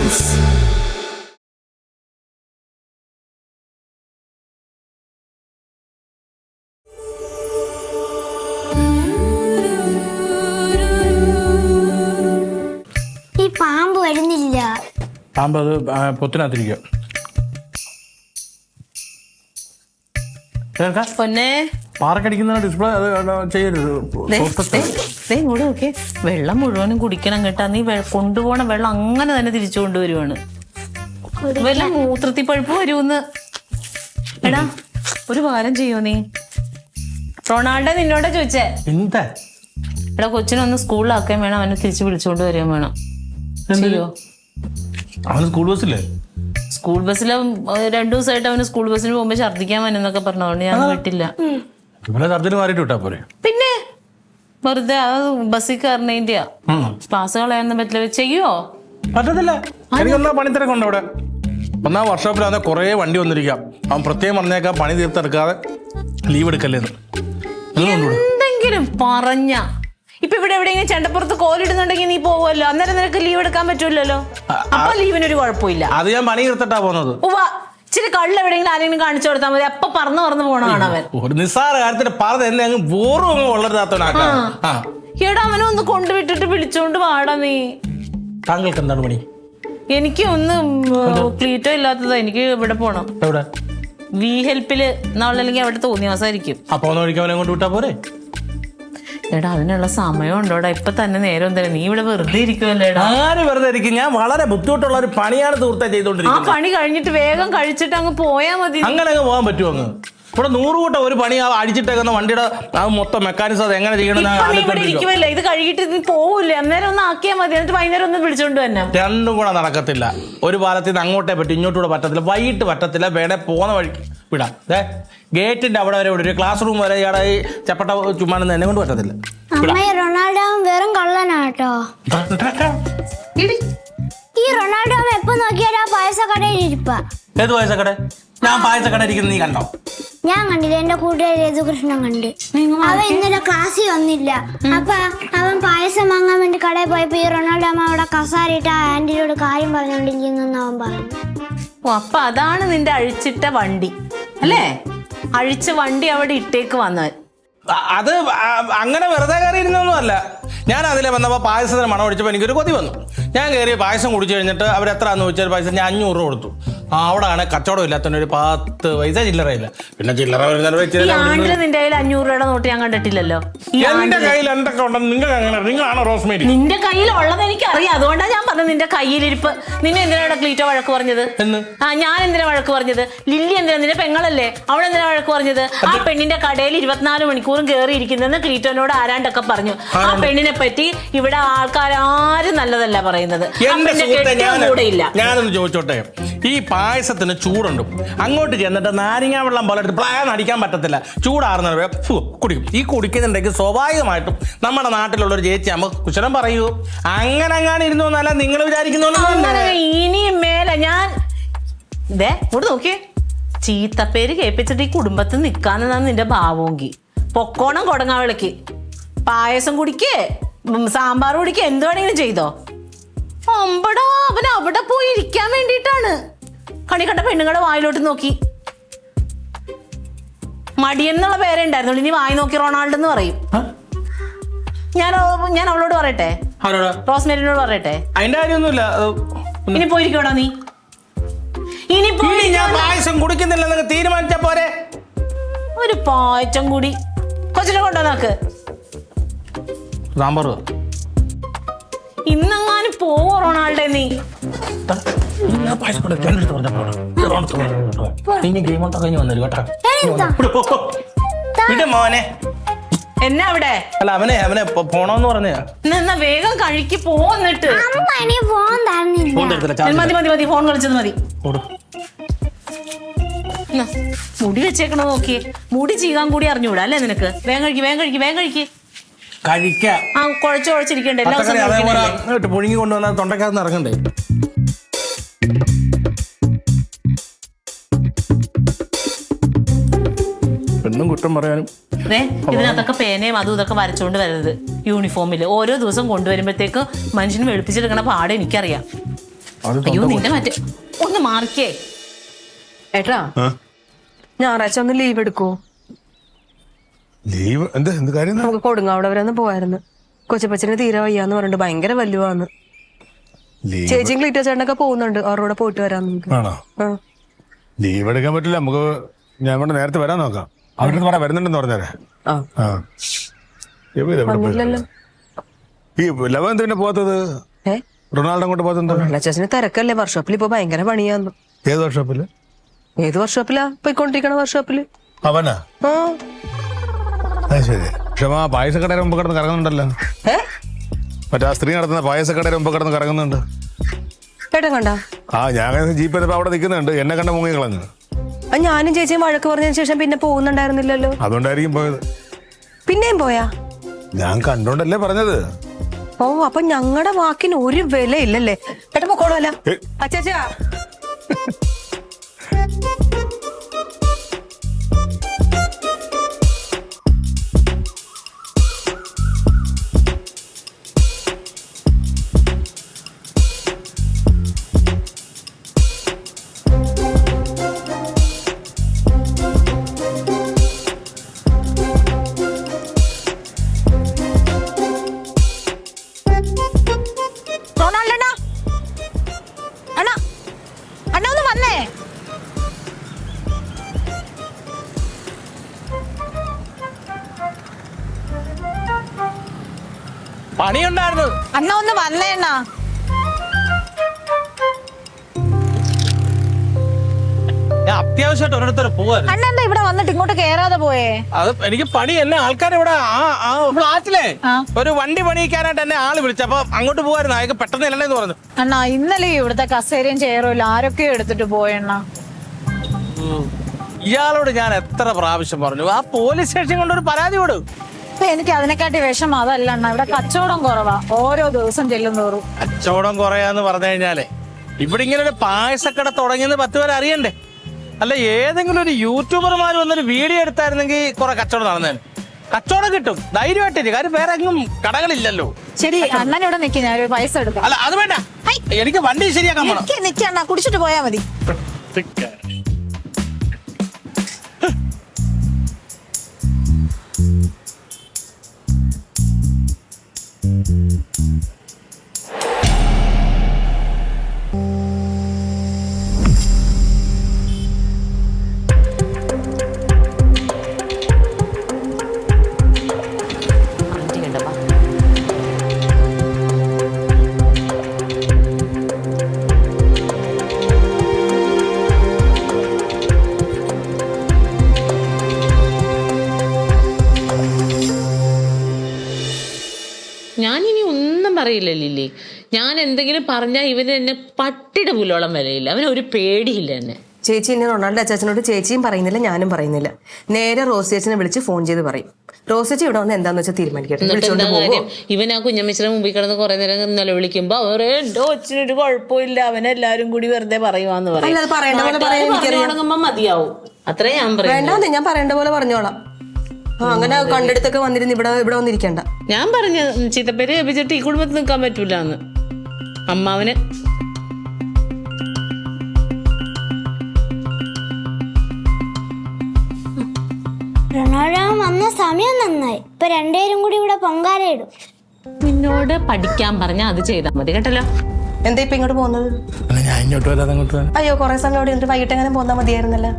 Romance. ഈ പാമ്പ് വരുന്നില്ല. പാമ്പ് അത് പൊത്തിനകത്തിരിക്കുക. പാറക്കടിക്കുന്ന ഡിസ്പ്ലേ അത് ചെയ്യരുത്. ഇങ്ങോട്ട് നോക്കിയേ, വെള്ളം മുഴുവനും കുടിക്കണം കേട്ടാ. നീ കൊണ്ടുപോണ വെള്ളം അങ്ങനെ തന്നെ തിരിച്ചു കൊണ്ടുവരുവാണ്. വല്ല മൂത്രത്തി പഴുപ്പ് വരുമെന്ന്. എടാ ഒരു കാര്യം ചെയ്യോ നീ? റൊണാൾഡോ നിന്നോടാ ചോദിച്ചേ. എന്താ? എടാ കൊച്ചിനൊന്ന് സ്കൂളിലാക്കാൻ വേണം, അവനെ തിരിച്ചു വിളിച്ചുകൊണ്ട് വരാൻ വേണം. ചെയ്യോ? അവന് സ്കൂൾ ബസ്സില്ലേ? സ്കൂൾ ബസ്സിൽ 2 ദിവസമായിട്ട് അവന് സ്കൂൾ ബസ്സിന് പോകുമ്പോ ഛർദ്ദിക്കാൻ വന്നെന്നൊക്കെ പറഞ്ഞോണ്ട് ഞാൻ വിട്ടില്ല. സർജറി മാറിയിട്ട് വിട്ടാ പോരെ? പിന്നെ വെറുതെ ബസ്സിൽ കയറുന്നതിന്റെയാ. ക്ലാസ് കളയാനൊന്നും പറ്റില്ല. ചെയ്യുവോ? പറ്റത്തില്ല. എനിക്കെന്താ പണിത്തിരക്കുണ്ട് അവിടെ. ഒന്നാം വർക്ക്ഷോപ്പിലാതെ കുറെ വണ്ടി വന്നിരിക്കാം. അവൻ പ്രത്യേകം പറഞ്ഞേക്കാം പണി തീർത്തെടുക്കാതെ ലീവ് എടുക്കല്ലേന്ന്. എന്തെങ്കിലും പറഞ്ഞ ഇപ്പൊ ഇവിടെ എവിടെയെങ്കിലും ചെണ്ടപ്പുറത്ത് കോലിടുന്നുണ്ടെങ്കിൽ നീ പോവുമല്ലോ, അന്നേരം നിനക്ക് ലീവ് എടുക്കാൻ പറ്റൂലല്ലോ. അപ്പൊ ലീവിനൊരു കുഴപ്പമില്ല. അത് ഞാൻ പണി തീർത്തിട്ടാ പോകുന്നത്. ഇച്ചിരി കള്ള് എവിടെയെങ്കിലും ആരെങ്കിലും കാണിച്ചു കൊടുത്താൽ മതി, അപ്പൊ പറന്ന് പോണതാണ് അവൻ. ഒരു നിസ്സാര കാര്യത്തിന് പറഞ്ഞ എന്നെ അങ്ങ് ബോറും അങ്ങ് വളരുതാത്തവനാക്കാം. എടാ അവനെ ഒന്ന് കൊണ്ടുവിട്ടിട്ട് വിളിച്ചോണ്ട് വാടാ നീ. താങ്കൾക്ക് എന്താണ് പണി? എനിക്ക് ഒന്ന് ക്ലീറ്റോ ഇല്ലാത്തതാ, എനിക്ക് ഇവിടെ പോണം. എവിടെ? വി ഹെൽപ്പില് നാളെ അല്ലെങ്കിൽ അവിടെ തോന്നിയ ദിവസമായിരിക്കും. അപ്പൊ ഒന്ന് ഒഴിക്കാൻ അവനെ കൊണ്ട് വിട്ടാ പോരെ? എടാ അതിനുള്ള സമയം ഉണ്ടോടാ? ഇപ്പൊ തന്നെ നേരം തരാം. നീ ഇവിടെ വെറുതെ ഇരിക്കുമല്ലേടാ. ആര് വെറുതെ ഇരിക്കും? ഞാൻ വളരെ ബുദ്ധിമുട്ടുള്ള ഒരു പണിയാണ് സുഹൃത്തെ ചെയ്തോണ്ടിരിക്കുന്നത്. ആ പണി കഴിഞ്ഞിട്ട് വേഗം കഴിച്ചിട്ട് അങ്ങ് പോയാ മതി. അങ്ങനെ അങ്ങ് പോകാൻ പറ്റുമോ? അങ്ങ് ഇവിടെ 100 കൂട്ടം ഒരു പണി അടിച്ചിട്ടേക്കുന്ന വണ്ടിയുടെ അത് മൊത്തം മെക്കാനിസം അത് എങ്ങനെ ചെയ്യണം? ഇവിടെ ഇരിക്കുമല്ലേ, ഇത് കഴുകിട്ട് നീ പോവില്ലേ? അന്നേരം ഒന്ന് ആക്കിയാൽ മതി, എന്നിട്ട് വൈകുന്നേരം ഒന്ന് വിളിച്ചോണ്ട് തന്നെ. രണ്ടും കൂടെ നടക്കത്തില്ല. ഒരു പാലത്തിൽ നിന്ന് അങ്ങോട്ടേ പറ്റും, ഇങ്ങോട്ടൂടെ പറ്റത്തില്ല. വൈകിട്ട് പറ്റത്തില്ല. വേണേ പോകുന്ന വഴിക്ക് വിടാം. ഗേറ്റിന്റെ അവിടെ വരെ ഒരു ക്ലാസ് റൂം വരെ ഇയാളെ ഈ ചപ്പട്ട ചുമ്മാണെന്ന് എന്നെ കൊണ്ട് പറ്റത്തില്ല. റൊണാൾഡോ വെറും കള്ളനാട്ടോ. ഈ റൊണാൾഡോ എപ്പോ നോക്കിയാലും ആ പായസക്കടയിൽ ഇരിപ്പ. ഏത് പായസക്കട? ഞാൻ പായസക്കട ഇരിക്കുന്നത് നീ കണ്ടോ? ഞാൻ കണ്ടില്ല, എന്റെ കൂട്ടുകാരി യേശുകൃഷ്ണൻ കണ്ട്. അവൻ ഇന്നലെ ക്ലാസ്സിൽ വന്നില്ല. അപ്പൊ അവൻ പായസം വാങ്ങാൻ വേണ്ടി കടയിൽ പോയപ്പോ ഈ റൊണാൾഡോ അമ്മ അവിടെ കസാരിട്ട് ആ ആന്റിയോട് കാര്യം പറഞ്ഞോണ്ടിരിക്കുന്നു അവൻ പറഞ്ഞു. ഓ അപ്പൊ അതാണ് നിന്റെ അഴിച്ചിട്ട വണ്ടി അല്ലേ? അഴിച്ച വണ്ടി അവിടെ ഇട്ടേക്ക് വന്നവൻ. അത് അങ്ങനെ വെറുതെ കയറി ഇരുന്നൊന്നും അല്ല. ഞാൻ അതിലെ വന്നപ്പോൾ പായസത്തിന് മണം ഒഴിച്ചപ്പോൾ എനിക്കൊരു കൊതി വന്നു. ഞാൻ കയറി പായസം കുടിച്ചു കഴിഞ്ഞിട്ട് അവരെത്രയാന്ന് ചോദിച്ചാൽ പായസം ഞാൻ 500 രൂപ കൊടുത്തു. അവിടെ ആണ് കച്ചവടം ഇല്ലാത്തതിന് ഒരു 10 പൈസ ചില്ലറയില്ല. പിന്നെ ചില്ലറ നിന്റെ കയ്യിൽ 500 രൂപയുടെ നോട്ട് ഞാൻ കണ്ടിട്ടില്ലല്ലോ. എന്റെ കയ്യിൽ എന്തൊക്കെ ഉണ്ടെന്ന് നിങ്ങൾക്ക് അങ്ങനെ? നിങ്ങളാണോ റോസ്മേരി? നിന്റെ കയ്യിൽ ഉള്ളത് എനിക്ക് അറിയാം, അതുകൊണ്ടാണ് ഞാൻ പറഞ്ഞത് നിന്റെ കയ്യിലിരിപ്പ്. നിന്നെ എന്തിനാണ് ക്ലീറ്റോ വഴക്ക് പറഞ്ഞത്? ഞാൻ എന്തിനാ വഴക്ക് പറഞ്ഞത്? ലില്ലി എന്തിനാ? നിന്റെ പെങ്ങളല്ലേ, അവൾ എന്തിനാ വഴക്ക് പറഞ്ഞത്? ആ പെണ്ണിന്റെ കടയിൽ 24 മണിക്കൂറും കയറി ഇരിക്കുന്നെന്ന് ക്ലീറ്റോനോട് ആരാണ്ടൊക്കെ പറഞ്ഞു. ആ പെണ്ണിനെ പറ്റി ഇവിടെ ആൾക്കാരും നല്ലതല്ല പറയുന്നത്. ഞാനൊന്ന് ചോദിച്ചോട്ടെ, ഈ പായസത്തിന് ചൂടുണ്ട്. അങ്ങോട്ട് ചെന്നിട്ട് നാരങ്ങ വെള്ളം പോലെ പ്ലാൻ അടിക്കാൻ പറ്റത്തില്ല. ചൂടാറുന്ന കുടിക്കും. ഈ കുടിക്കുന്നുണ്ടെങ്കിൽ സ്വാഭാവികമായിട്ടും നമ്മുടെ നാട്ടിലുള്ളൊരു ചേച്ചി അമ്മ കുശലം പറയൂ. അങ്ങനെ അങ്ങനെ ഇരുന്നു എന്നല്ല നിങ്ങൾ വിചാരിക്കുന്ന. ഇനി മേലെ ഞാൻ ഇവിടെ നോക്കിയേ, ചീത്തപ്പേര് കേൾപ്പിച്ചിട്ട് ഈ കുടുംബത്തിൽ നിൽക്കാന്നാണ് നിന്റെ ഭാവമെങ്കിൽ പൊക്കോണം കൊടങ്ങാവിളക്ക്. പായസം കുടിക്കേ, സാമ്പാർ കുടിക്കേ, എന്ത് വേണമെങ്കിലും ചെയ്തോ. അമ്പടാ അവൻ അവിടെ പോയി ഇരിക്കാൻ വേണ്ടിയിട്ടാണ്. കണി കണ്ട പെണ്ണുങ്ങളുടെ വായിലോട്ട് നോക്കി. മടിയെന്നുള്ള പേരുണ്ടായിരുന്നു, ഇനി വായി നോക്കി റൊണാൾഡോ എന്ന് പറയും. ഞാൻ അവളോട് പറയട്ടെ, റോസ്മേരിനോട് പറയട്ടെ. അതിന്റെ കാര്യമൊന്നുമില്ല. ഇനി പോയിരിക്കോടാ നീ. ഇനി ഞാൻ പായസം കുടിക്കുന്നില്ലെന്ന് തീരുമാനിച്ച പോരെ. ഒരു പായസം കൂടി കൊച്ചിനെ കൊണ്ടുവന്നാക്ക്. സാമ്പാർ ഇന്നെങ്ങാനും പോവോ റൊണാൾഡോ നീ? മോനെ എന്നാ അവിടെ? അല്ല അവനെ പോണോന്ന് പറഞ്ഞ എന്നാ വേഗം കഴിക്ക് പോന്നിട്ട്. മതി മതി മതി, ഫോൺ കളിച്ചത് മതി. മുടി വെച്ചേക്കണോ നോക്കിയേ. മുടി ചീകാൻ കൂടി അറിഞ്ഞൂടാ അല്ലേ നിനക്ക്? വേഗം കഴിക്ക് വേഗം കഴിക്ക് വേഗം കഴിക്ക്. കഴിക്കാം. ആ കുഴച്ചിരിക്കണ്ടേ എല്ലാ ദിവസവും പുഴുങ്ങി കൊണ്ടുവന്നാൽ തൊണ്ടക്കകത്ത് ഇറങ്ങണ്ടേ? പെണ്ണും കുറ്റം പറയാനും. ഇതിനകത്തൊക്കെ പേനയും അതും ഇതൊക്കെ വരച്ചോണ്ട് വരരുത് യൂണിഫോമിൽ. ഓരോ ദിവസം കൊണ്ടുവരുമ്പോഴത്തേക്ക് മനുഷ്യന് വെളുപ്പിച്ചെടുക്കണ പാടെ എനിക്കറിയാം. അയ്യോ നിന്റെ മറ്റേ ഒന്ന് മാറിക്കേ. ഏട്ടാ ഞായറാഴ്ച ഒന്ന് ലീവ് എടുക്കൂ. ലീവ് എന്ത് കാര്യം? നമുക്ക് കൊടുങ്ങാവിടെ വരെ ഒന്ന് പോയായിരുന്നു. കൊച്ചപ്പച്ചന് തീരെ വയ്യാന്ന് പറഞ്ഞിട്ട് ഭയങ്കര വല്ലുവാന്ന്. ചേച്ചിയും ക്ലീറ്റോ ചേട്ടനൊക്കെ പോകുന്നുണ്ട്, അവരുടെ കൂടെ പോയിട്ട് വരാൻ നമുക്ക്. ആണോ? ലീവ് എടുക്കാൻ പറ്റില്ല, നമുക്ക് ഞാൻ ഇവിടെ നേരത്തെ വരാൻ നോക്കാം. അവിടെ പറയാൻ വരുന്നുണ്ടെന്ന് പറഞ്ഞേരെ. ഈ ലവ എന്തിനാ പോകാത്തത്? റൊണാൾഡോ കൊണ്ട് പോകാത്തത്? ചേച്ചന് തിരക്കല്ലേ, വർക്ക്ഷോപ്പിൽ ഇപ്പൊ ഭയങ്കര പണിയാന്ന്. ഏത് വർക്ക്ഷോപ്പില്? ഏത് വർക്ക്ഷോപ്പിലാ പോയിക്കൊണ്ടിരിക്കണ? വർക്ക്ഷോപ്പില്. അവനാ? അത് ശരി. പക്ഷെ ആ പായസക്കടയുടെ മുമ്പ് കിടന്ന് കറങ്ങുന്നുണ്ടല്ലോ. മറ്റേ ആ സ്ത്രീ നടത്തുന്ന പായസക്കടയുടെ മുമ്പ് കിടന്ന് കറങ്ങുന്നുണ്ട്. ഏട്ടാ കണ്ട? ഞാൻ ജീപ്പ് ചെയ്തപ്പോ അവിടെ നിൽക്കുന്നുണ്ട്, എന്നെ കണ്ട മുങ്ങി കളഞ്ഞു. ഞാനും ചേച്ചിയും വഴക്ക് പറഞ്ഞതിന് ശേഷം പിന്നെ പോകുന്നുണ്ടായിരുന്നില്ലല്ലോ. അതുകൊണ്ടായിരിക്കും പോയത്. പിന്നെയും പോയാ? ഞാൻ കണ്ടോണ്ടല്ലേ പറഞ്ഞത്. ഓ, അപ്പൊ ഞങ്ങളുടെ വാക്കിന് ഒരു വില ഇല്ലല്ലേ? ഏട്ടാ പൊക്കോളൂല്ല. അച്ചാച്ചാ പണിയുണ്ടായിരുന്നു. അണ്ണ ഒന്ന് വന്നേ അണ്ണാ. ഞാൻ അത്യാവശ്യമായിട്ട് ഒരിടത്തൊരു പോവായിരുന്നു. അണ്ണ എന്താ ഇവിടെ വന്നിട്ട് ഇങ്ങോട്ട് കേറാതെ പോയേ? അത് എനിക്ക് പണി എന്നെ ആൾക്കാർ ഇവിടെ ആ ഫ്ലാറ്റിലെ ഒരു വണ്ടി പണിയിക്കാനായിട്ട് എന്നെ ആള് വിളിച്ചു. അപ്പൊ അങ്ങോട്ട് പോവായിരുന്നു. അയാൾക്ക് പെട്ടെന്ന് ഇല്ലെന്ന് പറഞ്ഞു. അണ്ണാ ഇന്നലെ ഇവിടുത്തെ കസേരയും ചെയറും ഇല്ല, ആരൊക്കെയോ എടുത്തിട്ട് പോയണ്ണ. ഇയാളോട് ഞാൻ എത്ര പ്രാവശ്യം പറഞ്ഞു, ആ പോലീസ് സ്റ്റേഷൻ കൊണ്ടൊരു പരാതി കൊടു. എനിക്ക് അതിനെക്കാട്ടി വിഷമം അതല്ല അണ്ണ, ഇവിടെ കച്ചവടം കുറവാ ഓരോ ദിവസം ചെല്ലുന്തോറും. കച്ചവടം കുറയാന്ന് പറഞ്ഞു കഴിഞ്ഞാലേ ഇവിടെ ഇങ്ങനെ ഒരു പായസക്കട തുടങ്ങിയെന്ന് 10 പേരെ അറിയണ്ടേ? അല്ല ഏതെങ്കിലും ഒരു യൂട്യൂബർമാർ വന്നൊരു വീഡിയോ എടുത്തായിരുന്നെങ്കിൽ കുറെ കച്ചവടം നടന്നേനെ. കച്ചവടം കിട്ടും ധൈര്യമായിട്ടില്ല, കാര്യം വേറെ എങ്ങും കടകളില്ലല്ലോ. ശരി അണ്ണൻ ഇവിടെ നിൽക്കി, ഞാൻ ഒരു പൈസ എടുക്കാം. അല്ല അത് വേണ്ട, എനിക്ക് വണ്ടി ശരിയാക്കാൻ പോണം. നിൽക്കണ്ണ, കുടിച്ചിട്ട് പോയാ മതി. ഞാനിനി ഒന്നും പറയില്ല ലില്ലി. ഞാൻ എന്തെങ്കിലും പറഞ്ഞാൽ ഇവന് എന്നെ പട്ടിയുടെ പുലോളം വിലയില്ല, അവന് ഒരു പേടിയില്ല എന്നെ. ചേച്ചി ഇനി റൊണാൾഡോ അച്ചാച്ചനോട് ചേച്ചിയും പറയുന്നില്ല, ഞാനും പറയുന്നില്ല. നേരെ റോസ് ചേച്ചിനെ വിളിച്ച് ഫോൺ ചെയ്ത് പറയും. റോസ് ചേച്ചി ഇവിടെ വന്ന് എന്താന്ന് വെച്ചാൽ തീരുമാനിക്കട്ടെ. ഇവൻ ആ കുഞ്ഞമ്മച്ചിയുടെ മുമ്പിൽ കിടന്ന് കുറെ നേരം നിലവിളിക്കുമ്പോ അവരെ എന്തോ ഒച്ചിനൊരു കുഴപ്പമില്ല, അവനെല്ലാരും കൂടി വെറുതെ പറയുവാന്ന് പറയും. മതിയാവും, അത്രേ ഞാൻ പറയും. വേണ്ടാന്ന് ഞാൻ പറയേണ്ട പോലെ പറഞ്ഞോളാം. അങ്ങനെ കണ്ടെടുത്തൊക്കെ വന്നിരുന്ന് ഇവിടെ വന്നിരിക്കണ്ട. ഞാൻ പറഞ്ഞ ചീത്തപ്പേര് കേൾപ്പിച്ചിട്ട് ഈ കുടുംബത്തിൽ നിൽക്കാൻ പറ്റൂല എന്ന്. അമ്മാവന് റൊണാൾഡോ വന്ന സമയം നന്നായി. ഇപ്പൊ രണ്ടുപേരും കൂടി ഇവിടെ പൊങ്കാലയിടും. നിന്നോട് പഠിക്കാൻ പറഞ്ഞ അത് ചെയ്താൽ മതി കേട്ടല്ലോ. എന്താ ഇപ്പൊ ഇങ്ങോട്ട് പോകുന്നത്? ഞാൻ ഇങ്ങോട്ട് വരാതെ അങ്ങോട്ട്. അയ്യോ കുറെ സമയം അവിടെ എന്നിട്ട് വൈകിട്ട് എങ്ങനെ പോന്നാ മതിയായിരുന്നല്ലോ.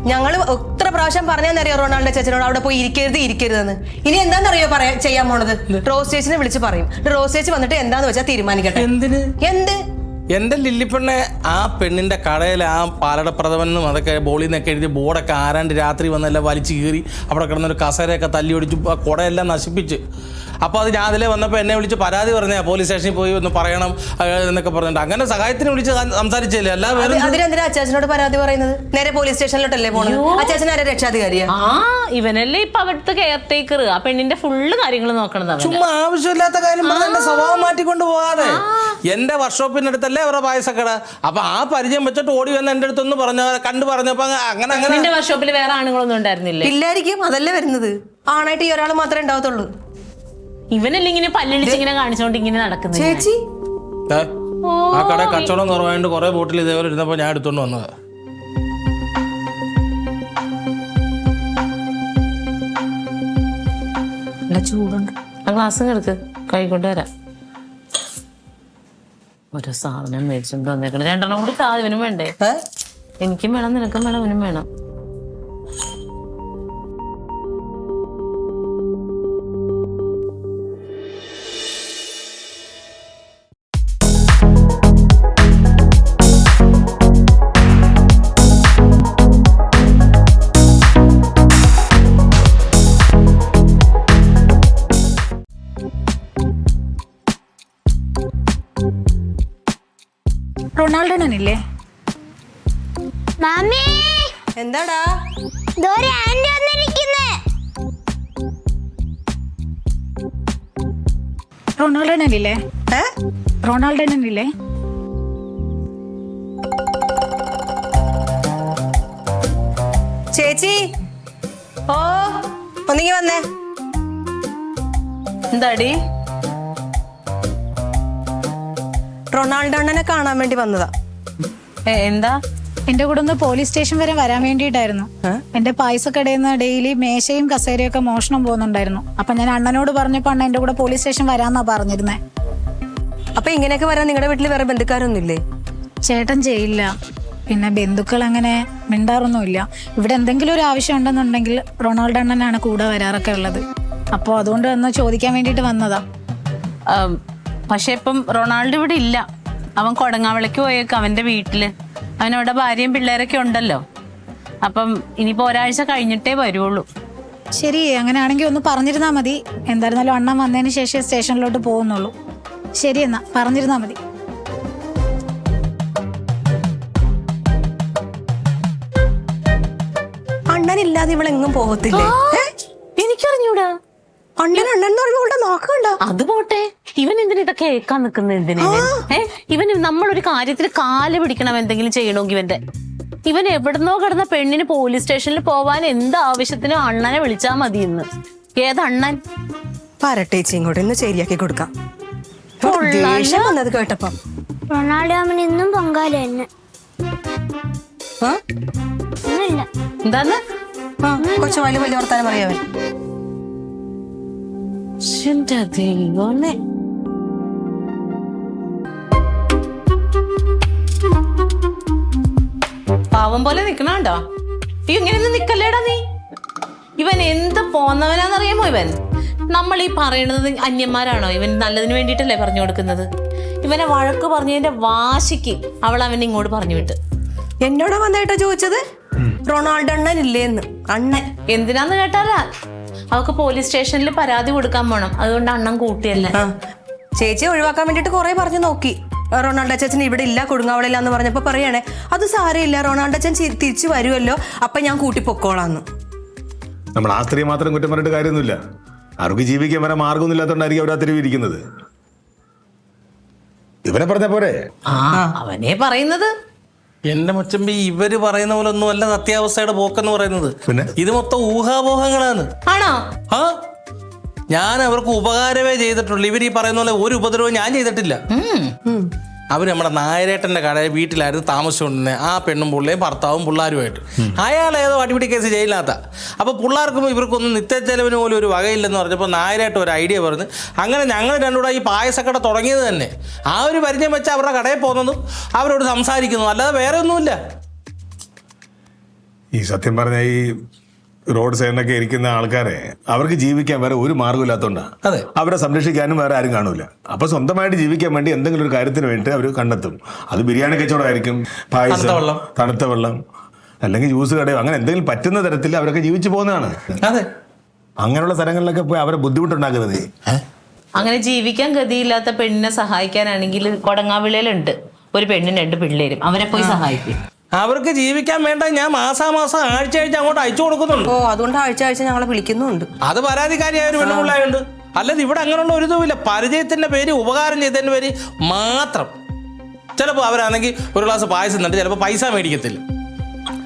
ഞങ്ങള് എത്ര പ്രാവശ്യം പറഞ്ഞറിയോ റൊണാൾഡോ ചേച്ചനോട് അവിടെ പോയി ഇരിക്കരുതെന്ന്. ഇനി എന്താണെന്നറിയോ ചെയ്യാൻ പോണത്? റോസ് ചേച്ചിനെ വിളിച്ച് പറയും. റോസ് ചേച്ചി വന്നിട്ട് എന്താന്ന് വെച്ചാൽ തീരുമാനിക്കട്ടെ. എന്ത് എന്റെ ലില്ലിപ്പെണ്ണെ ആ പെണ്ണിന്റെ കടയിൽ ആ പാലട പ്രഥമനും അതൊക്കെ ബോളിൽ നിന്നൊക്കെ എഴുതി ബോർഡൊക്കെ ആരാണ്ട് രാത്രി വന്നെല്ലാം വലിച്ചു കീറി അവിടെ കിടന്നൊരു കസേരയൊക്കെ തല്ലി ഒടിച്ചു കുടയെല്ലാം നശിപ്പിച്ച്. അപ്പോൾ അത് ഞാൻ അതിലെ വന്നപ്പോൾ എന്നെ വിളിച്ച് പരാതി പറഞ്ഞാ പോലീസ് സ്റ്റേഷനിൽ പോയി ഒന്ന് പറയണം എന്നൊക്കെ പറഞ്ഞിട്ട് അങ്ങനെ സഹായത്തിന് വിളിച്ച് സംസാരിച്ചില്ലേ. അല്ലാതെ അതിനെന്തിനാ അച്ചാച്ചനോട് പരാതി പറയുന്നത്? നേരെ പോലീസ് സ്റ്റേഷനിലോട്ടല്ലേ പോണത്? അച്ചാച്ചൻ ആരെ രക്ഷാധികാരിയാ? ഇവനല്ലേ ഇപ്പൊ അവിടുത്തെ കെയർ ടേക്കർ, ആ പെണ്ണിന്റെ ഫുള്ള് കാര്യങ്ങൾ നോക്കണത്. ചുമ്മാ ആവശ്യമില്ലാത്ത കാര്യം പറഞ്ഞ എന്റെ സ്വഭാവം മാറ്റിക്കൊണ്ട് പോകാതെ. എന്റെ വർക്ക്ഷോപ്പിന്റെ അടുത്തല്ലേ അവരുടെ പായസക്കട. അപ്പൊ ആ പരിചയം വെച്ചിട്ട് ഓടി വന്ന് എന്റെ അടുത്തൊന്ന് കണ്ടു പറഞ്ഞപ്പോ അങ്ങനെ വർക്ക്ഷോപ്പിൽ വേറെ ആണുങ്ങളൊന്നും ഉണ്ടായിരുന്നില്ലേ? ഇല്ലായിരിക്കും, അതല്ലേ വരുന്നത്. ആണായിട്ട് ഈ ഒരാൾ മാത്രമേ ഉണ്ടാവത്തുള്ളൂ. ഇവനല്ലേ ഇങ്ങനെ പല്ലിളിച്ച് ഇങ്ങനെ കാണിച്ചോണ്ട് ഇങ്ങനെ നടക്കുന്നത്. ചേച്ചി ഏ? ആ കട കച്ചവടം കുറവായതുകൊണ്ട് കുറെ ബോട്ടിൽ ഇതേപോലെ ഇരുന്നപ്പോ ഞാൻ എടുത്തോണ്ട് വന്നത്. നല്ല ചൂടുണ്ട്. ആ ഗ്ലാസ് എടുക്ക് കൈക്കൊണ്ട് വരാം. ഒരു സാധനം മേടിച്ചോണ്ട് വന്നേക്കണം. രണ്ടെണ്ണം കൂടി ഇവനും വേണ്ടേ? എനിക്കും വേണം, നിനക്കും വേണം, അവനും വേണം. റൊണാൾഡോനില്ലേ? മാമി എന്താടാ? ദോരെ ആന്റി വന്നിരിക്കുന്നേ. റൊണാൾഡോനില്ലേ? റൊണാൾഡോനില്ലേ? ചേച്ചി, ഓ ഒന്നിങ്ങി വന്നേ. എന്താടി? റൊണാൾഡോ അണ്ണനെ കാണാൻ വേണ്ടി വന്നതാ. എന്താ? എന്റെ കൂടെ ഒന്ന് പോലീസ് സ്റ്റേഷൻ വരെ വരാൻ വേണ്ടിയിട്ടായിരുന്നു. എന്റെ പായസക്കടയിൽ നിന്ന് ഡെയിലി മേശയും കസേരയും ഒക്കെ മോഷണം പോകുന്നുണ്ടായിരുന്നു. അപ്പൊ ഞാൻ അണ്ണനോട് പറഞ്ഞപ്പോ അണ്ണ എന്റെ കൂടെ പോലീസ് സ്റ്റേഷൻ വരാന്നാ പറഞ്ഞിരുന്നേ. അപ്പൊ ഇങ്ങനെയൊക്കെ വരാൻ നിങ്ങളുടെ വീട്ടിൽ വേറെ ബന്ധുക്കാരൊന്നുമില്ലേ? ചേട്ടൻ ചെയ്യില്ല. പിന്നെ ബന്ധുക്കൾ അങ്ങനെ മിണ്ടാറൊന്നുമില്ല. ഇവിടെ എന്തെങ്കിലും ഒരു ആവശ്യം ഉണ്ടെന്നുണ്ടെങ്കിൽ റൊണാൾഡോ അണ്ണനാണ് കൂടെ വരാറൊക്കെ ഉള്ളത്. അപ്പൊ അതുകൊണ്ട് ഒന്ന് ചോദിക്കാൻ വേണ്ടിട്ട് വന്നതാ. പക്ഷെ ഇപ്പം റൊണാൾഡോ ഇവിടെ ഇല്ല. അവൻ കൊടങ്ങാവിളക്ക് പോയേക്ക് അവന്റെ വീട്ടില്. അവനവിടെ ഭാര്യയും പിള്ളേരൊക്കെ ഉണ്ടല്ലോ. അപ്പം ഇനിയിപ്പോ ഒരാഴ്ച കഴിഞ്ഞിട്ടേ വരുള്ളൂ. ശരി, അങ്ങനെയാണെങ്കിൽ ഒന്ന് പറഞ്ഞിരുന്നാ മതി. എന്തായിരുന്നാലും അണ്ണൻ വന്നതിന് ശേഷം സ്റ്റേഷനിലോട്ട് പോകുന്നുള്ളൂ. ശരി, എന്നാ പറഞ്ഞിരുന്നാ മതി. അണ്ണനില്ലാതെ ഇവളെങ്ങും പോകത്തില്ലേ? എനിക്കറിഞ്ഞൂടാ. അണ്ണൻ അണ്ണൻ എന്ന് പറയുമ്പോ ഇവിടെ നോക്കണ്ട. അത് പോട്ടെ, ഇവൻ എന്തിനാ ഇതൊക്കെ കേൾക്കാൻ നിൽക്കുന്നത്? എന്തിനാ ഇവൻ നമ്മളൊരു കാര്യത്തിൽ കാല് പിടിക്കണം എന്തെങ്കിലും ചെയ്യണമെങ്കിൽ ഇവൻ എവിടുന്നോ കിടന്ന പെണ്ണിന് പോലീസ് സ്റ്റേഷനിൽ പോവാൻ എന്ത് ആവശ്യത്തിനും അണ്ണനെ വിളിച്ചാ മതി. ഇന്ന് ഏതണ്ണൻ? പരട്ടേച്ചി ഇങ്ങോട്ട് ഇന്ന് ശരിയാക്കി കൊടുക്കാം. ദേഷ്യം വന്നത് കേട്ടപ്പം റൊണാൾഡോ അമ്മൻ ഇന്നും പൊങ്കാല തന്നെ. ഒന്നുമില്ല. എന്താന്ന്? കൊച്ചു വലിയ വലിയ വർത്താനം പറയാവൻ. എന്റെ ദൈവമേ. പാവം പോലെ നിക്കണോ? ഇങ്ങനെയൊന്നും നിക്കല്ലേടാ നീ. ഇവൻ എന്ത് പോന്നവനാന്നറിയാമോ? ഇവൻ നമ്മൾ ഈ പറയണത് അന്യന്മാരാണോ? ഇവൻ നല്ലതിന് വേണ്ടിയിട്ടല്ലേ പറഞ്ഞു കൊടുക്കുന്നത്? ഇവനെ വഴക്ക് പറഞ്ഞതിന്റെ വാശിക്ക് അവൾ അവനെ ഇങ്ങോട്ട് പറഞ്ഞു വിട്ട്. എന്നോടാ വന്നേട്ടാ ചോദിച്ചത് റൊണാൾഡോ അണ്ണൻ ഇല്ലേന്ന്. അണ്ണൻ എന്തിനാന്ന് കേട്ടാലാ, അവക്ക് പോലീസ് സ്റ്റേഷനിൽ പരാതി കൊടുക്കാൻ പോണം. അതുകൊണ്ട് അണ്ണൻ കൂട്ടിയല്ലേ. ചേച്ചിയെ ഒഴിവാക്കാൻ വേണ്ടിട്ട് കുറെ പറഞ്ഞു നോക്കി. റൊണാൾഡോ അച്ഛൻ ഇവിടെ ഇല്ല, കൊടുങ്ങാവളില്ല എന്ന് പറഞ്ഞപ്പോ പറയണേ അത് സാരമില്ല, റൊണാൾഡോ അച്ഛൻ തിരിച്ചു വരുമല്ലോ, അപ്പൊ ഞാൻ കൂട്ടി പൊക്കോളാന്ന്. നമ്മൾ ആ സ്ത്രീ മാത്രം കുറ്റം പറഞ്ഞിട്ട് കാര്യമൊന്നുമില്ല. അവർക്ക് ജീവിക്കാൻ വരെ മാർഗമൊന്നും ഇല്ലാത്തതുകൊണ്ടായിരിക്കും അവർ ആ തെരുവിരിക്കുന്നത്. ഇവനെ പറഞ്ഞ പോരെ. അവനെ പറയുന്നത്. എന്റെ മച്ചമ്പി, ഇവര് പറയുന്ന പോലെ ഒന്നും അല്ല സത്യാവസ്ഥയുടെ പോക്കെന്ന് പറയുന്നത്. പിന്നെ? ഇത് മൊത്തം ഊഹാപോഹങ്ങളാണ്. ആണോ? ആ, ഞാൻ അവർക്ക് ഉപകാരമേ ചെയ്തിട്ടുള്ളൂ. ഇവർ ഈ പറയുന്ന പോലെ ഒരു ഉപദ്രവം ഞാൻ ചെയ്തിട്ടില്ല. അവർ നമ്മുടെ നായരേട്ടന്റെ കടയിൽ വീട്ടിലായിരുന്നു താമസിച്ചുകൊണ്ടിരുന്നത്. ആ പെണ്ണും പുള്ളിയും ഭർത്താവും പിള്ളേരുമായിട്ട്. അയാൾ ഏതോ അടിപിടി കേസ് ജയിലിനകത്ത. അപ്പോൾ പിള്ളേർക്കും ഇവർക്കൊന്നും നിത്യച്ചെലവിന് പോലും ഒരു വകയില്ലെന്ന് പറഞ്ഞപ്പോൾ നായരേട്ടൻ ഒരു ഐഡിയ പറഞ്ഞ് അങ്ങനെ ഞങ്ങൾ രണ്ടുകൂടെ ഈ പായസക്കട തുടങ്ങിയത് തന്നെ. ആ ഒരു പരിചയം വെച്ച് അവരുടെ കടയിൽ പോകുന്നതും അവരോട് സംസാരിക്കുന്നു, അല്ലാതെ വേറെ ഒന്നുമില്ല. ഈ സത്യം പറഞ്ഞ ഈ റോഡ് സൈഡിലൊക്കെ ഇരിക്കുന്ന ആൾക്കാരെ അവർക്ക് ജീവിക്കാൻ വേറെ ഒരു മാർഗ്ഗമില്ലാത്തതുകൊണ്ടാണ്. അതെ, അവരെ സംരക്ഷിക്കാനും വേറെ ആരും കാണൂല. അപ്പൊ സ്വന്തമായിട്ട് ജീവിക്കാൻ വേണ്ടി എന്തെങ്കിലും ഒരു കാര്യത്തിന് വേണ്ടി അവർ കണ്ടെത്തും. അത് ബിരിയാണി കച്ചവടമായിരിക്കും, പായസം, തണുത്ത വെള്ളം, അല്ലെങ്കിൽ ജ്യൂസ് കടയോ, അങ്ങനെ എന്തെങ്കിലും പറ്റുന്ന തരത്തിൽ അവരൊക്കെ ജീവിച്ചു പോകുന്നതാണ്. അതെ, അങ്ങനെയുള്ള സ്ഥലങ്ങളിലൊക്കെ പോയി അവരെ ബുദ്ധിമുട്ടുണ്ടാക്കുന്നത്. അങ്ങനെ ജീവിക്കാൻ ഗതിയില്ലാത്ത പെണ്ണിനെ സഹായിക്കാനാണെങ്കിൽ കൊടങ്ങാവിളയിലുണ്ട് ഒരു പെണ്ണിന് 2 പിള്ളേരും. അവരെ പോയി സഹായിക്കും. അവർക്ക് ജീവിക്കാൻ വേണ്ട ഞാൻ മാസാമാസം ആഴ്ച അങ്ങോട്ട് അയച്ചു കൊടുക്കുന്നുണ്ട്. ഓ, അതുകൊണ്ട് ആഴ്ച ഞങ്ങളെ വിളിക്കുന്നുണ്ട്. അത് പരാതിക്കാരിയായ ഒരു പെണ്ണുപിള്ളായുണ്ട്. അല്ലാതെ ഇവിടെ അങ്ങനെയുള്ള ഒരു ഇതുമില്ല. പരിചയത്തിന്റെ പേര്, ഉപകാരം ചെയ്തതിന്റെ പേര് മാത്രം. ചിലപ്പോൾ അവരാണെങ്കിൽ ഒരു ഗ്ലാസ് പായസം തന്നിട്ട് ചിലപ്പോൾ പൈസ മേടിക്കത്തില്ല.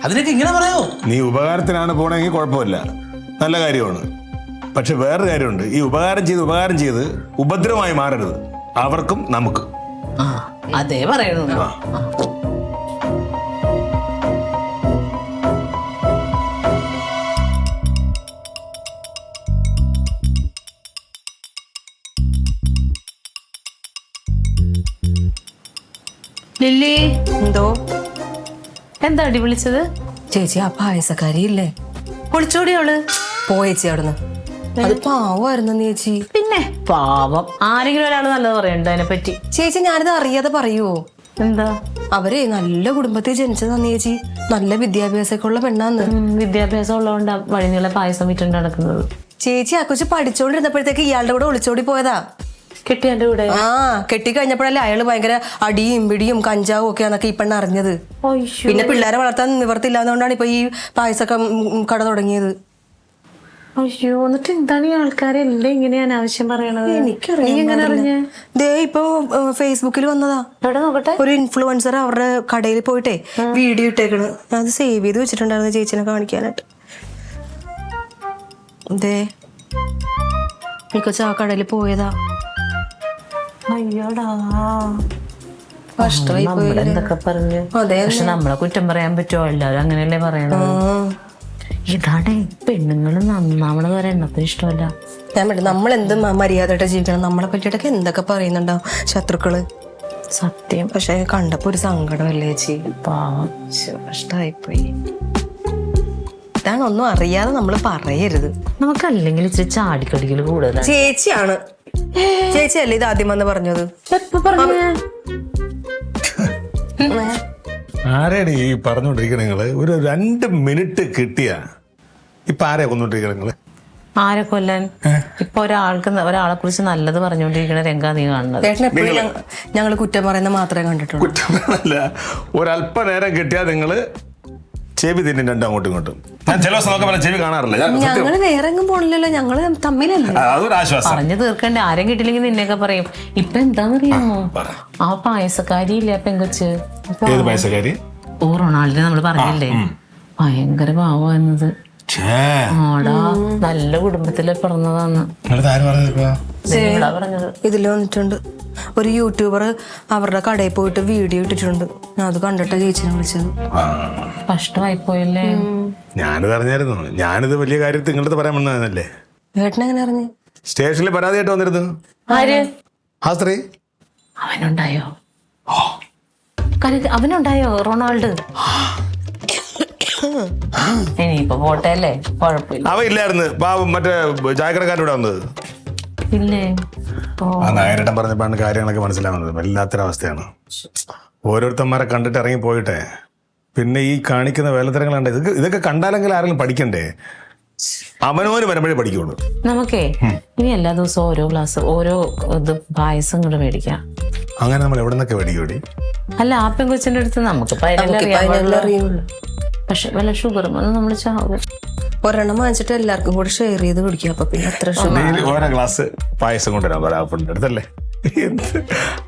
അതിനൊക്കെ ഇങ്ങനെ പറയാമോ? നീ ഉപകാരത്തിനാണ് പോണെങ്കിൽ കുഴപ്പമില്ല, നല്ല കാര്യമാണ്. പക്ഷെ വേറൊരു കാര്യമുണ്ട്. ഈ ഉപകാരം ചെയ്ത് ഉപദ്രവമായി മാറരുത്, അവർക്കും നമുക്കും. അതേ പറയണുള്ളൂ. ലില്ലി, എന്തോ എന്താ അടി വിളിച്ചത്? ചേച്ചി ആ പായസക്കാരി ഇല്ലേ, ഒളിച്ചോടി അവള് പോയേച്ചി അവിടുന്ന്. അത് പാവമായിരുന്നു ചേച്ചി. പിന്നെ പാവം, ആരെങ്കിലും ഒരാൾ നല്ലത് പറയണ്ടോ അതിനെ പറ്റി? ചേച്ചി ഞാനിത് അറിയാതെ പറയുവോ? എന്താ? അവരെ നല്ല കുടുംബത്തിൽ ജനിച്ചതാന്ന് ചേച്ചി, നല്ല വിദ്യാഭ്യാസമൊക്കെ ഉള്ള പെണ്ണാന്ന്. വിദ്യാഭ്യാസം ഉള്ളതുകൊണ്ട് വഴിനീളെ പായസം വിറ്റുണ്ട് നടക്കുന്നത്. ചേച്ചി ആ കൊച്ചു പഠിച്ചോണ്ടിരുന്നപ്പോഴത്തേക്ക് ഇയാളുടെ കൂടെ ഒളിച്ചോടി പോയതാ. കെട്ടിയന്റെ കൂടെ? ആ, കെട്ടി കഴിഞ്ഞപ്പോഴല്ലേ അയാള് ഭയങ്കര അടിയും പിടിയും കഞ്ചാവും ഒക്കെ എന്നൊക്കെ ഈ പെണ്ണ് അറിഞ്ഞത്. പിന്നെ പിള്ളേരെ വളർത്താൻ നിവർത്തില്ലാന്നുകൊണ്ടാണ് ഇപ്പൊ ഈ പായസൊക്കെ കട തുടങ്ങിയത്. അയ്യോ, എന്നിട്ട് എന്താണ് ഈ ആൾക്കാരെല്ലാം ഇങ്ങനെ അനാവശ്യം പറയണത്? എനിക്കറിയാം. ദേ ഇപ്പൊ ഫേസ്ബുക്കിൽ വന്നതാ. എവിടെ നോക്കട്ടെ. ഒരു ഇൻഫ്ലുവൻസർ അവരുടെ കടയിൽ പോയിട്ടേ വീഡിയോ ഇട്ടേക്കണ്. ഞാൻ അത് സേവ് ചെയ്ത് വെച്ചിട്ടുണ്ടായിരുന്നു ചേച്ചിനെ കാണിക്കാനായിട്ട്. ദേ ഈ കൊച്ചു ആ കടയിൽ പോയതാ. അയ്യോടാ, കഷ്ടമായി പോയില്ലേ? എന്തൊക്കെ പറഞ്ഞു. അതെ. പക്ഷെ നമ്മളെ കുറ്റം പറയാൻ പറ്റുമോ? എല്ലാവരും അങ്ങനെയല്ലേ പറയണത്. ഇതാണ് പെണ്ണുങ്ങൾ നന്നാവണത് വരെ എണ്ണത്തിന് ഇഷ്ടമല്ല. ഞാൻ പറ്റും നമ്മൾ എന്ത് മര്യാദയായിട്ട് ജീവിക്കണം. നമ്മളെ പറ്റിയിട്ടൊക്കെ എന്തൊക്കെ പറയുന്നുണ്ടാവും ശത്രുക്കള്. സത്യം. പക്ഷെ കണ്ടപ്പോ ഒരു സങ്കടമല്ലേ ചേച്ചി? പാവം, കഷ്ടമായിപ്പോയി. ഇതാണ് ഒന്നും അറിയാതെ നമ്മൾ പറയരുത്. നമുക്കല്ലെങ്കിൽ ഇച്ചിരി ചാടിക്കടിക്കൽ കൂടുതലാണ്. ചേച്ചിയാണ്, ചേച്ചിയല്ലേ ഇത് ആദ്യം വന്ന് പറഞ്ഞത്? ആരെയാണ് ഈ പറഞ്ഞോണ്ടിരിക്കണ നിങ്ങള്? ഒരു 2 മിനിറ്റ് കിട്ടിയ ഇപ്പൊ ആരെയാ കൊന്നോണ്ടിരിക്കണ നിങ്ങള്? ആരെ കൊല്ലാൻ? ഇപ്പൊ ഒരാളെ കുറിച്ച് നല്ലത് പറഞ്ഞുകൊണ്ടിരിക്കുന്ന രംഗാ നീ കാണുന്നത്. ചേട്ടൻ എപ്പോഴും ഞങ്ങൾ കുറ്റം പറയുന്നത് മാത്രമേ കണ്ടിട്ടുള്ളൂ. കുറ്റമല്ല, ഒരല്പനേരം കിട്ടിയാ നിങ്ങള് ചെവി തിന്നും രണ്ടും അങ്ങോട്ടും ഇങ്ങോട്ടും. ഞാൻ ചില ദിവസം നോക്കാൻ ചെവി കാണാറില്ല. ഞങ്ങള് വേറെ എങ്ങും പോണില്ലല്ലോ, ഞങ്ങള് തമ്മിലല്ലേ. അതൊരു ആശ്വാസം. പറഞ്ഞു തീർക്കണ്ടേ? ആരും കിട്ടില്ലെങ്കിൽ നിന്നെയൊക്കെ പറയും. ഇപ്പൊ എന്താന്നറിയാമോ, ആ പായസക്കാരി ഇല്ലേ പെങ്കൊച്ച്, ഏത് പൈസക്കാരി? ഓ റൊണാൾഡിനെ നമ്മള് പറഞ്ഞില്ലേ, ഭയങ്കര പാവമായിരുന്നത്. ആടാ, നല്ല കുടുംബത്തിലെ പിറന്നതാന്ന് പറഞ്ഞത്. ഇതില് വന്നിട്ടുണ്ട് ഒരു യൂട്യൂബർ അവരുടെ കടയിൽ പോയിട്ട് വീഡിയോ ഇട്ടിട്ടുണ്ട്. ഞാൻ അത് കണ്ടിട്ട് ചേച്ചിനെ വിളിച്ചത്. കഷ്ടമായിപ്പോയല്ലേ. ഞാനിത് അറിഞ്ഞായിരുന്നു. ഞാനിത് വലിയ കാര്യത്തിൽ നിങ്ങളത് പറയാൻ വന്നതല്ലേ. ഏട്ടൻ എങ്ങനെ അറിഞ്ഞു? സ്റ്റേഷനിൽ പരാതിയായിട്ട് വന്നിരുന്നു. ആര്? ആ സ്ത്രീ. അവനുണ്ടായോ? അവനുണ്ടായോ റൊണാൾഡ്? ഇനിയിപ്പൊ പോട്ടെ അല്ലേ, കുഴപ്പമില്ല. അവ ഇല്ലായിരുന്നു. മറ്റേ ചായക്കടക്കാരൂടെ വന്നത് ഇല്ലേ? ആ നായരട്ടൻ പറഞ്ഞപ്പോഴാണ് കാര്യങ്ങളൊക്കെ മനസ്സിലാവുന്നത്. വല്ലാത്തൊരവസ്ഥയാണ്. ഓരോരുത്തന്മാരെ കണ്ടിട്ട് ഇറങ്ങി പോയിട്ടെ പിന്നെ ഈ കാണിക്കുന്ന വേലത്തരങ്ങളുണ്ട്. ഇതൊക്കെ കണ്ടാലെങ്കിൽ ആരെങ്കിലും പഠിക്കണ്ടേ? അവനോന് വരുമ്പോഴേ പഠിക്കുള്ളൂ. നമുക്കേ ഇനി എല്ലാ ദിവസവും ഓരോ ഗ്ലാസ് ഓരോ ഇത് പായസം കൂടെ മേടിക്കാം. അങ്ങനെ നമ്മൾ എവിടെ നിന്നൊക്കെ മേടിക്കൂടി? അല്ല, ആ പെങ്കൊച്ചിന്റെ അടുത്ത് നമുക്ക് അറിയുള്ളൂ. പക്ഷെ വല്ല ഷുഗറും വന്ന് നമ്മൾ ചാവും. ഒരെണ്ണം വാങ്ങിച്ചിട്ട് എല്ലാവർക്കും കൂടെ ഷെയർ ചെയ്ത് കുടിക്കുക. അപ്പൊ പിന്നെ അത്ര ഓരോ ഗ്ലാസ് പായസം കൊണ്ടുവരാൻ പറയാം അടുത്തല്ലേ.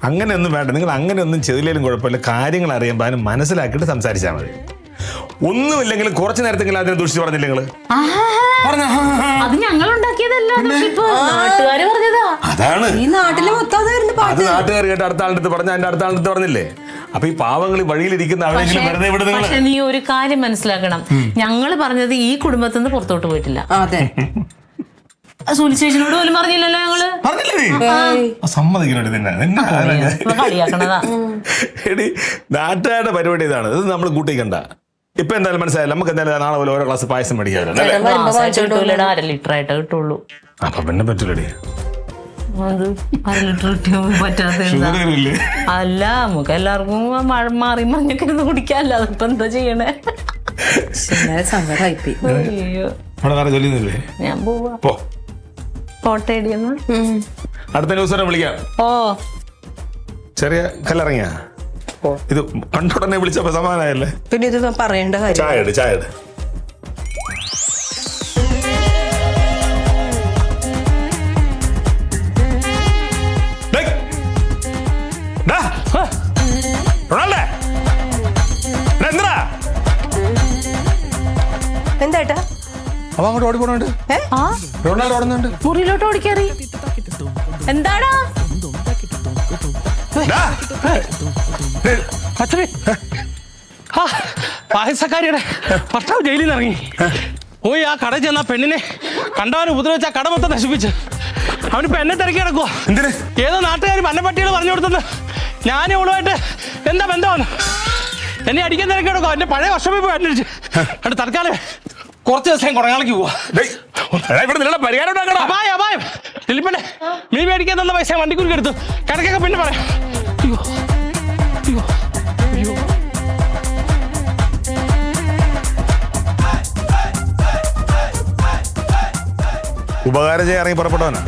അങ്ങനെയൊന്നും വേണ്ട. നിങ്ങൾ അങ്ങനെയൊന്നും ചെയ്തില്ലേലും കുഴപ്പമില്ല. കാര്യങ്ങൾ അറിയുമ്പോൾ അതിന് മനസ്സിലാക്കിയിട്ട് സംസാരിച്ചാൽ മതി. ഒന്നുമില്ലെങ്കിലും കുറച്ചു നേരത്തെങ്കിലും അതിനെ ദൂഷിച്ച് പറഞ്ഞില്ലേ നിങ്ങള്? അത് ഞങ്ങൾ ഉണ്ടാക്കിയതല്ല, നാട്ടുകാര് പറഞ്ഞതാ. അതാണ് ഈ നാട്ടില് മൊത്തം അത് നാട്ടുകാർ കേട്ട് അടുത്ത ആളുടെ അടുത്ത് പറഞ്ഞ അതിന്റെ അടുത്ത ആളുടെ അടുത്ത് പറഞ്ഞില്ലേ? അപ്പൊ ഈ പാവങ്ങൾ വഴിയിലിരിക്കുന്ന അവരെങ്കിലും വെറുതെ വിടുന്നത്. പക്ഷെ നീ ഒരു കാര്യം മനസ്സിലാക്കണം, ഞങ്ങള് പറഞ്ഞത് ഈ കുടുംബത്തിൽ നിന്ന് പുറത്തോട്ട് പോയിട്ടില്ല. അതെ, സുലിശേഷനോട് പോലും പറഞ്ഞില്ലല്ലോ ഞങ്ങള്. കളിയാക്കണതാ. എടി, നാട്ടുകാരുടെ പരിപാടി ഇതാണ്. ഇത് നമ്മൾ കൂട്ടിക്കണ്ട. ഇപ്പൊ എന്തായാലും മനസ്സിലായില്ല. നമുക്ക് എന്തായാലും നാളെ പോലെ ഓരോ ഗ്ലാസ് പായസം മേടിക്കാമല്ലോ. 1 ലിറ്റർ ആയിട്ട് കിട്ടുള്ളൂ. അപ്പൊ പിന്നെ പറ്റൂലടി. അത് 1 ലിറ്റർ കിട്ടിയാൽ പറ്റാത്ത അല്ല, നമുക്ക് എല്ലാവർക്കും മാറി മഞ്ഞൊക്കെ ഇരുന്ന് കുടിക്കാമല്ലോ. അതിപ്പോ എന്താ ചെയ്യണേ? അയ്യോ, ഞാൻ പോവാ. പോട്ടെ. അടുത്ത ന്യൂസ് വിളിക്കാം. ഓ, ചെറിയ കല്ലിറങ്ങിയ ഇത് കണ്ടുടനെ വിളിച്ചപ്പോ സമാധാനമായല്ലേ? പിന്നെ ഇത് പറയേണ്ട കാര്യം. ചായ എന്താ അവ അങ്ങോട്ട് ഓടിപ്പോണുണ്ട്. റൊണാൾഡോ ഓടുന്നുണ്ട്. മുറിയിലോട്ട് ഓടിക്കേറി. എന്താടാ? അച്ഛനെ ആ പായസക്കാരിയുടെ ഭർത്താവ് ജയിലിൽ നിന്ന് ഇറങ്ങി പോയി ആ കടയിൽ ചെന്ന പെണ്ണിനെ കണ്ടവന് ഉപദ്രവിച്ച ആ കട മൊത്തം നശിപ്പിച്ച് അവനിപ്പോ എന്നെ തിരക്കി കിടക്കുവോ. എന്തിന്? ഏതോ നാട്ടുകാർ പന്നപ്പട്ടികൾ പറഞ്ഞു കൊടുത്തെന്ന് ഞാനും അവളുമായിട്ട് എന്താ ബന്ധമാണ് എന്നെ അടിക്കാൻ തിരക്കി കിടക്കുവോ. എന്റെ പഴയ വർഷം പോയി അന്വേഷിച്ച് അവിടെ തൽക്കാലം കുറച്ച് ദിവസം കുടങ്ങാളിക്ക് പോവാ. പരിഹാരം ഉണ്ടാക്കണം. അപായം അപായം ലില്ലിപ്പന്നെ മീൻ മേടിക്കാൻ തന്ന പൈസ വണ്ടിക്കൂലി എടുത്തു കിടക്കൊക്കെ പിന്നെ പറയാം. അയ്യോ അയ്യോ അയ്യോ ഉപകാരം ചെയ്യാൻ ഇറങ്ങി പുറപ്പെട്ടവനാ.